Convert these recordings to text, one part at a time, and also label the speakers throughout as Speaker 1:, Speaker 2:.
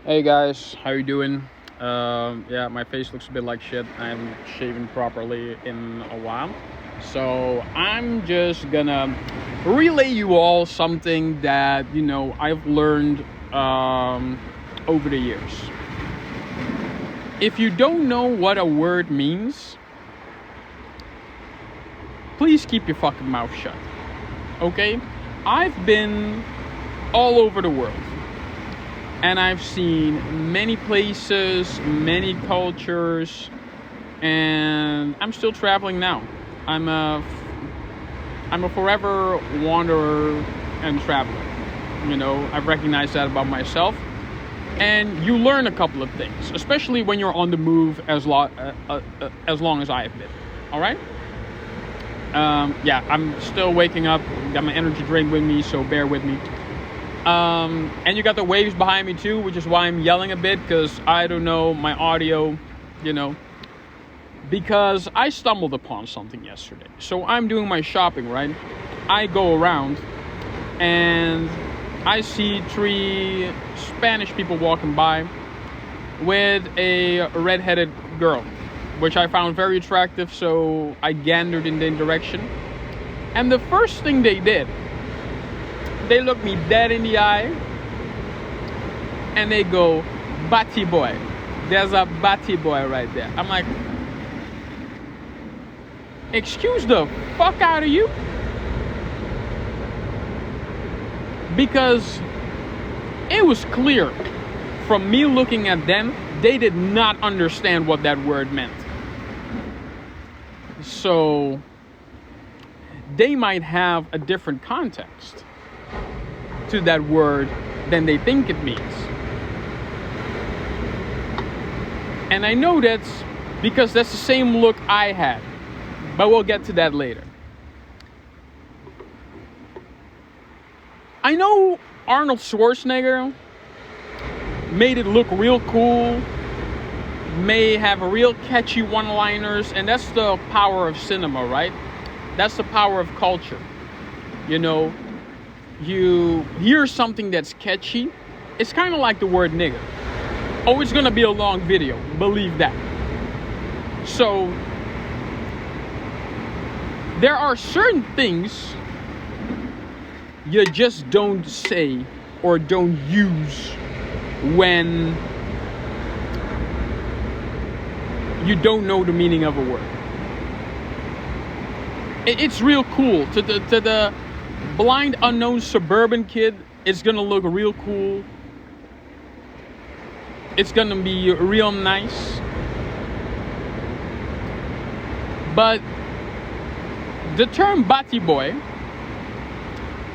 Speaker 1: Hey guys, how you doing? Yeah, my face looks a bit like shit. I haven't shaven properly in a while. So I'm just gonna relay you all something that, I've learned over the years. If you don't know what a word means, please keep your fucking mouth shut. Okay? I've been all over the world. And I've seen many places, many cultures, and I'm still traveling now. I'm a forever wanderer and traveler. I've recognized that about myself. And you learn a couple of things, especially when you're on the move as long as I have been. All right? I'm still waking up. Got my energy drink with me, so bear with me. And you got the waves behind me too, which is why I'm yelling a bit, because I don't know my audio, because I stumbled upon something yesterday. So I'm doing my shopping, right? I go around and I see 3 Spanish people walking by with a redheaded girl, which I found very attractive, so I gandered in their direction. And the first thing they did, they look me dead in the eye and they go, "Batty boy." There's a batty boy right there. I'm like, excuse the fuck out of you? Because it was clear from me looking at them, they did not understand what that word meant. So they might have a different context to that word than they think it means. And I know that's because that's the same look I had. But we'll get to that later. I know Arnold Schwarzenegger made it look real cool, may have real catchy one-liners, and that's the power of cinema, right? That's the power of culture. You hear something that's catchy, it's kind of like the word nigger. Oh, it's gonna be a long video, believe that. So there are certain things you just don't say or don't use when you don't know the meaning of a word. It's real cool. To the blind, unknown suburban kid, it's gonna look real cool. It's gonna be real nice. But the term batty boy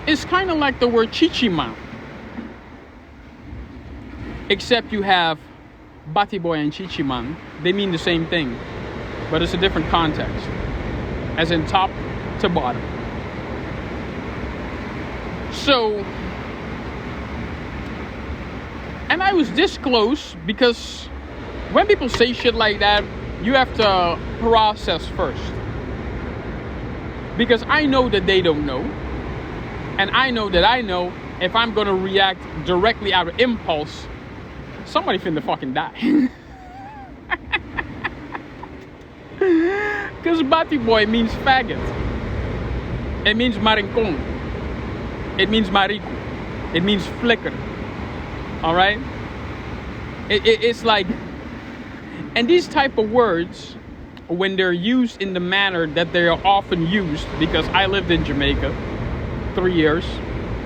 Speaker 1: is kind of like the word chichiman. Except you have batty boy and chichiman. They mean the same thing, but it's a different context. As in top to bottom. So, and I was this close because when people say shit like that, you have to process first. Because I know that they don't know. And I know that I know if I'm going to react directly out of impulse, somebody finna fucking die. Because batty boy means faggot. It means marincon. It means marico. It means flicker. Alright? It's like... And these type of words, when they're used in the manner that they are often used, because I lived in Jamaica 3 years.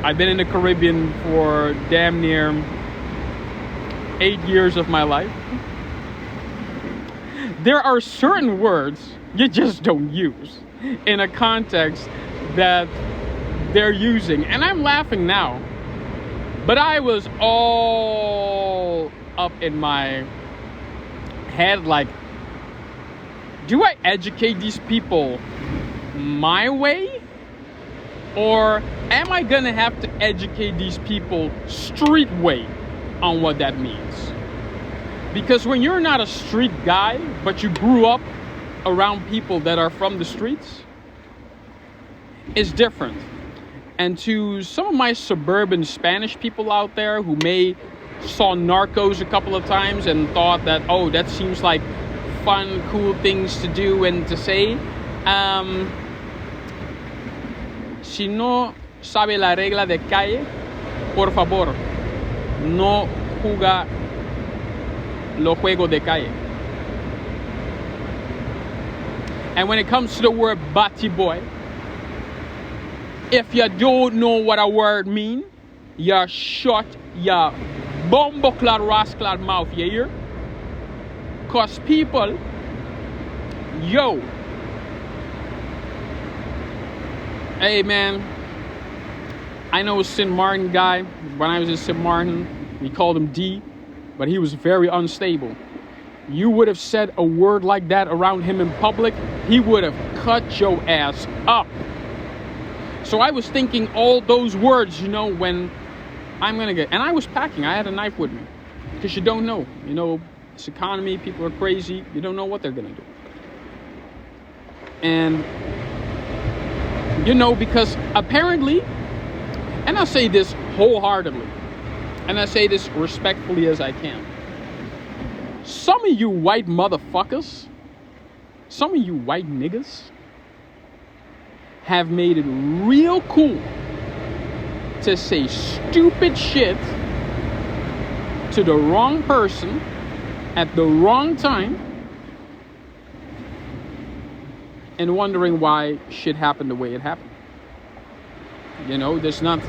Speaker 1: I've been in the Caribbean for damn near 8 years of my life. There are certain words you just don't use in a context that they're using. And I'm laughing now. But I was all up in my head like, do I educate these people my way? Or am I gonna have to educate these people street way on what that means? Because when you're not a street guy, but you grew up around people that are from the streets, it's different. And to some of my suburban Spanish people out there who may saw Narcos a couple of times and thought that, oh, that seems like fun, cool things to do and to say. Si no sabe la regla de calle, por favor, no juega los juegos de calle. And when it comes to the word batty boy, if you don't know what a word means, you shut your bumbleclad rasclad mouth, you hear? Cause people, yo, hey man, I know a St. Martin guy. When I was in St. Martin, we called him D, but he was very unstable. You would have said a word like that around him in public, he would have cut your ass up. So I was thinking all those words, you know, when I'm gonna get, and I was packing, I had a knife with me, because you don't know, you know, this economy, people are crazy, you don't know what they're gonna do. And, you know, because apparently, and I say this wholeheartedly, and I say this respectfully as I can, some of you white motherfuckers, some of you white niggas, have made it real cool to say stupid shit to the wrong person at the wrong time and wondering why shit happened the way it happened. You know, it's not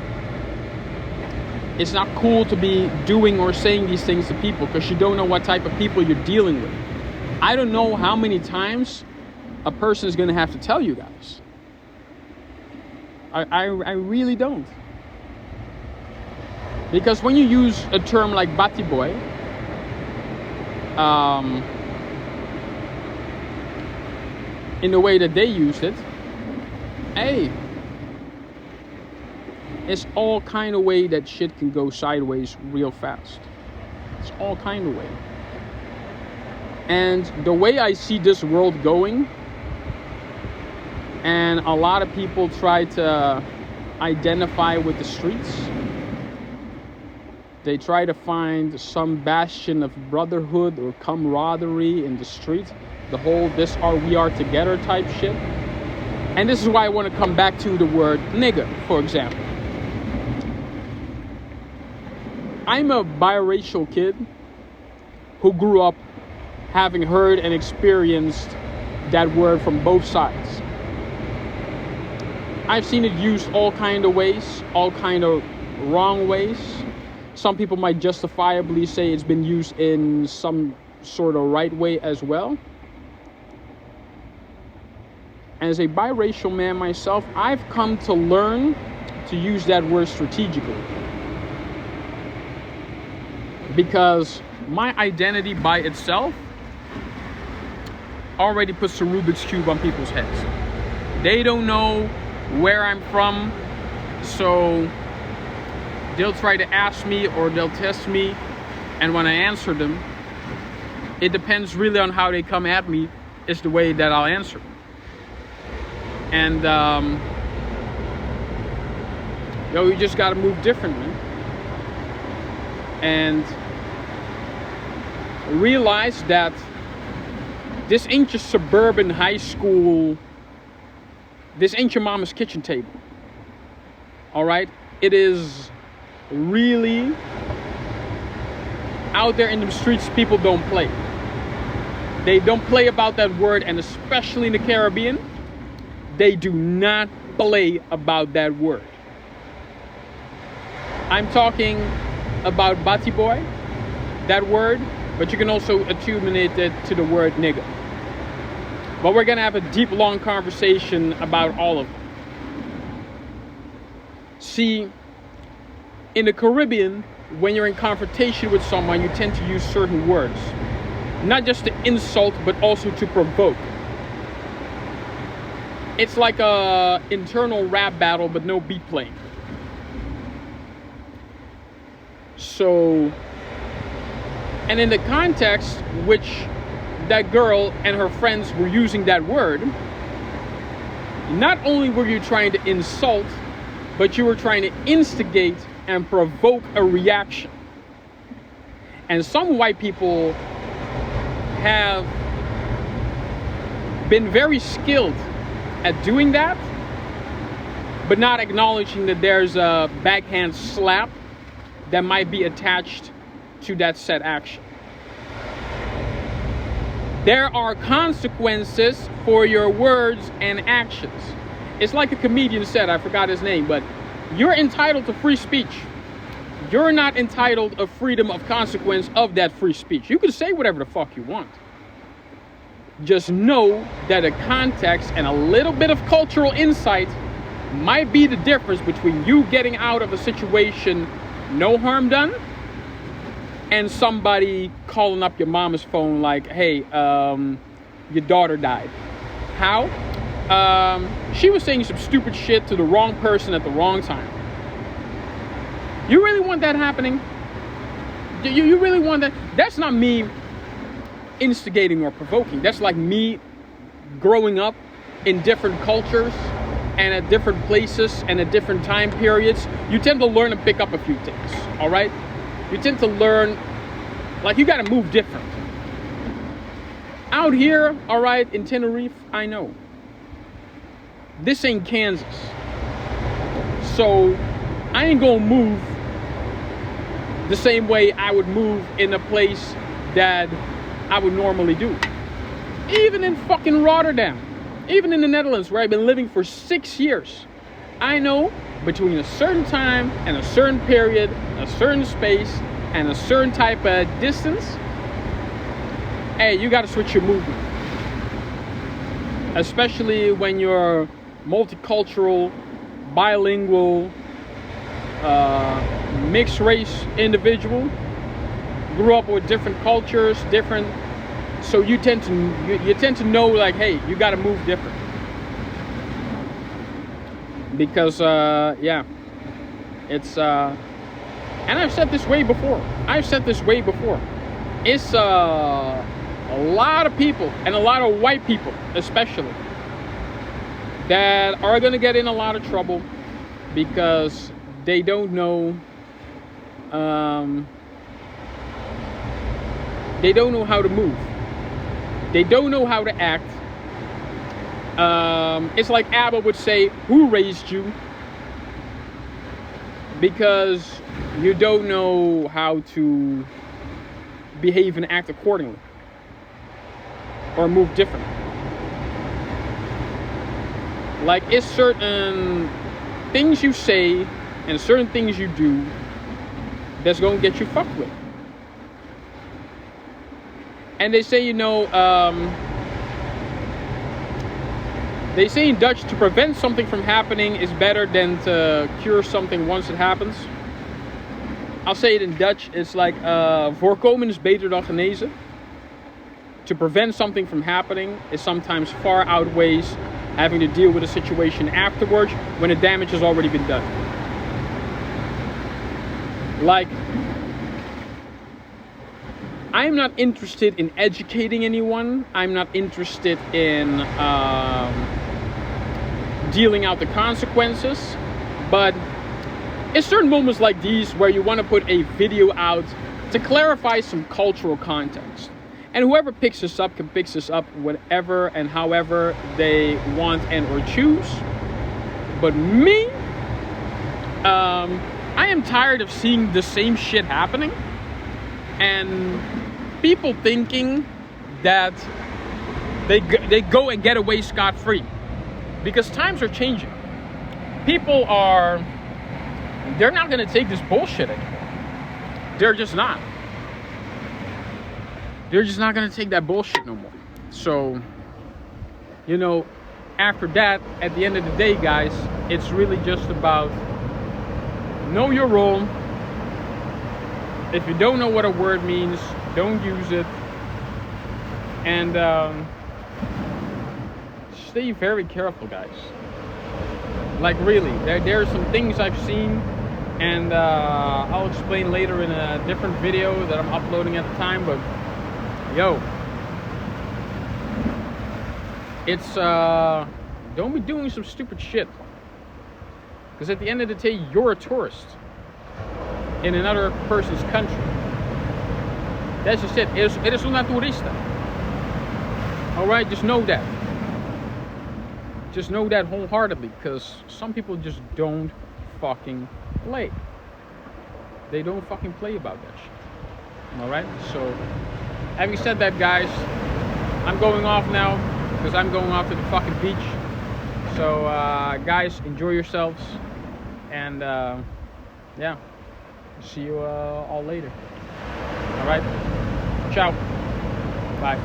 Speaker 1: cool to be doing or saying these things to people because you don't know what type of people you're dealing with. I don't know how many times a person is going to have to tell you guys. I really don't. Because when you use a term like batty boy, in the way that they used it, hey, it's all kind of way that shit can go sideways real fast. It's all kind of way. And the way I see this world going, and a lot of people try to identify with the streets. They try to find some bastion of brotherhood or camaraderie in the street. The whole this are we are together type shit. And this is why I want to come back to the word nigga, for example. I'm a biracial kid who grew up having heard and experienced that word from both sides. I've seen it used all kind of ways, all kind of wrong ways. Some people might justifiably say it's been used in some sort of right way as well. As a biracial man myself, I've come to learn to use that word strategically. Because my identity by itself already puts the Rubik's Cube on people's heads. They don't know where I'm from, so they'll try to ask me or they'll test me, and when I answer them, it depends really on how they come at me, is the way that I'll answer. And you just gotta move differently and realize that this ain't just suburban high school. This ain't your mama's kitchen table. All right? It is really out there in the streets. People don't play. They don't play about that word, and especially in the Caribbean, they do not play about that word. I'm talking about batty boy, that word, but you can also attenuate it to the word nigga. But we're going to have a deep, long conversation about all of them. See, in the Caribbean, when you're in confrontation with someone, you tend to use certain words. Not just to insult, but also to provoke. It's like a internal rap battle, but no beat playing. So, and in the context which that girl and her friends were using that word, not only were you trying to insult, but you were trying to instigate and provoke a reaction. And some white people have been very skilled at doing that, but not acknowledging that there's a backhand slap that might be attached to that said action. There are consequences for your words and actions. It's like a comedian said, I forgot his name, but you're entitled to free speech. You're not entitled to freedom of consequence of that free speech. You can say whatever the fuck you want. Just know that a context and a little bit of cultural insight might be the difference between you getting out of a situation, no harm done, and somebody calling up your mama's phone like, hey, your daughter died. How? She was saying some stupid shit to the wrong person at the wrong time. You really want that happening? You really want that? That's not me instigating or provoking. That's like me growing up in different cultures and at different places and at different time periods. You tend to learn and pick up a few things, all right? You tend to learn, like, you gotta move different. Out here, all right, in Tenerife, I know. This ain't Kansas. So I ain't gonna move the same way I would move in a place that I would normally do. Even in fucking Rotterdam, even in the Netherlands, where I've been living for 6 years, I know between a certain time and a certain period, a certain space, and a certain type of distance, hey, you gotta switch your movement. Especially when you're multicultural, bilingual, mixed race individual, grew up with different cultures, so you tend to know, like, hey, you got to move different. Because it's and I've said this way before. It's a lot of people, and a lot of white people especially, that are gonna get in a lot of trouble because they don't know how to move. They don't know how to act. It's like Abba would say, who raised you? Because you don't know how to behave and act accordingly or move differently. Like, it's certain things you say and certain things you do that's gonna get you fucked with. And they say, they say in Dutch, to prevent something from happening is better than to cure something once it happens. I'll say it in Dutch. It's like, voorkomen is beter dan genezen. To prevent something from happening is sometimes far outweighs having to deal with a situation afterwards when the damage has already been done. Like, I am not interested in educating anyone. I'm not interested in dealing out the consequences. But it's certain moments like these where you want to put a video out to clarify some cultural context. And whoever picks this up can pick this up whatever and however they want and or choose. But me, I am tired of seeing the same shit happening. And people thinking that they go and get away scot-free. Because times are changing. They're not going to take this bullshit anymore. They're just not. They're just not going to take that bullshit no more. So, after that, at the end of the day, guys, it's really just about know your role. If you don't know what a word means, don't use it. And stay very careful, guys. Like, really, there are some things I've seen, and I'll explain later in a different video that I'm uploading at the time, but yo, it's don't be doing some stupid shit, because at the end of the day, you're a tourist in another person's country. That's just it. Eres una turista. Alright, just know that. Just know that wholeheartedly, because some people just don't fucking play. They don't fucking play about that shit. Alright? So, having said that, guys, I'm going off now, because I'm going off to the fucking beach. So, guys, enjoy yourselves. And, yeah. See you all later. Alright? Ciao. Bye.